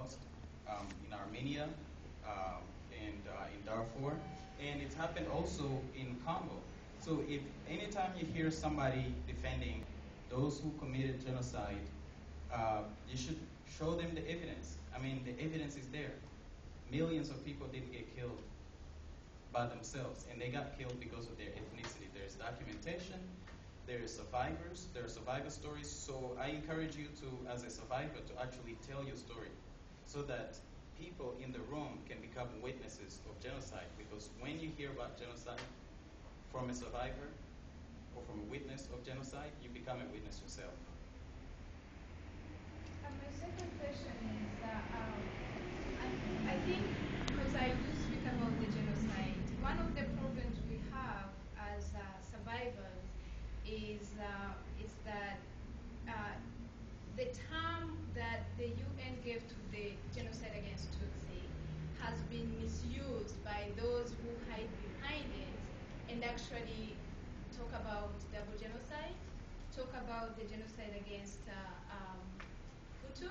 Holocaust in Armenia and in Darfur, and it's happened also in Congo. So if anytime you hear somebody defending those who committed genocide, you should show them the evidence. I mean, the evidence is there. Millions of people didn't get killed by themselves, and they got killed because of their ethnicity. There's documentation, there are survivor stories. So I encourage you to, as a survivor, to actually tell your story so that people in the room can become witnesses of genocide. Because when you hear about genocide from a survivor or from a witness of genocide, you become a witness yourself. My second question is that I think, because I do speak about the genocide, one of the problems we have as survivors is that the term that the UN gave to the genocide against Tutsi has been misused by those who hide behind it and actually talk about double genocide, talk about the genocide against Hutu.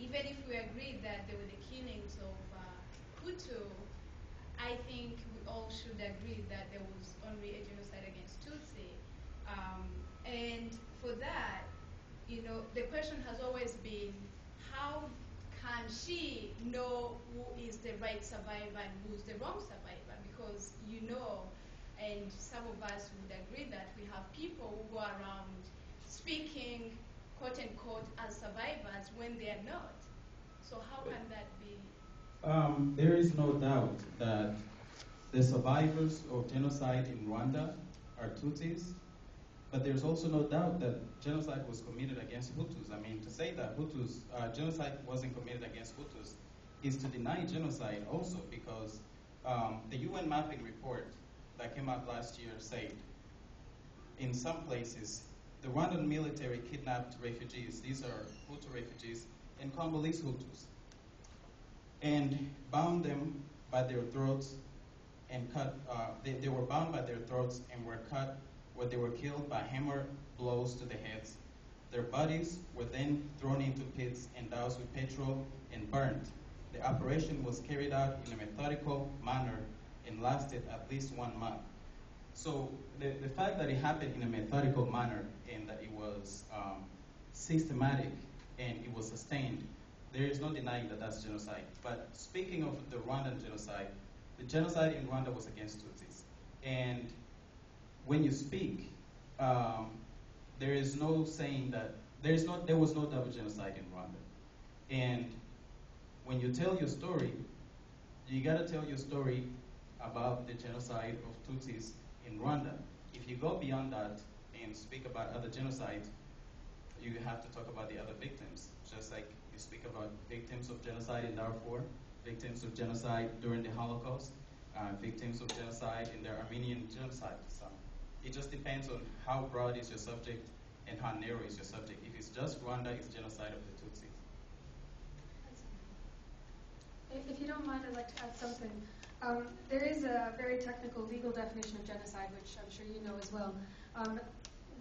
Even if we agree that there were the killings of Hutu, I think we all should agree that there was only a genocide against Tutsi. And for that, the question has always been, how can she know who is the right survivor and who's the wrong survivor? Because and some of us would agree that we have people who go around speaking, quote unquote, as survivors when they are not. So how can that be? There is no doubt that the survivors of genocide in Rwanda are Tutsis, but there's also no doubt that genocide was committed against Hutus. I mean, to say that genocide wasn't committed against Hutus is to deny genocide also, because the UN mapping report that came out last year said in some places the Rwandan military kidnapped refugees, these are Hutu refugees, and Congolese Hutus, and bound them by their throats and cut, they were bound by their throats and were cut, where they were killed by hammer blows to the heads. Their bodies were then thrown into pits and doused with petrol and burnt. The operation was carried out in a methodical manner and lasted at least 1 month. So the fact that it happened in a methodical manner and that it was systematic and it was sustained, there is no denying that that's genocide. But speaking of the Rwandan genocide, the genocide in Rwanda was against Tutsis. And when you speak, there is no saying that there was no double genocide in Rwanda. And when you tell your story, you gotta tell your story about the genocide of Tutsis in Rwanda. If you go beyond that and speak about other genocides, you have to talk about the other victims. Just like you speak about victims of genocide in Darfur, victims of genocide during the Holocaust, victims of genocide in the Armenian genocide. So it just depends on how broad is your subject and how narrow is your subject. If it's just Rwanda, it's genocide of the Tutsis. If you don't mind, I'd like to add something. There is a very technical legal definition of genocide, which I'm sure you know as well.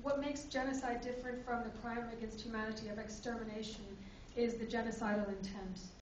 What makes genocide different from the crime against humanity of extermination is the genocidal intent.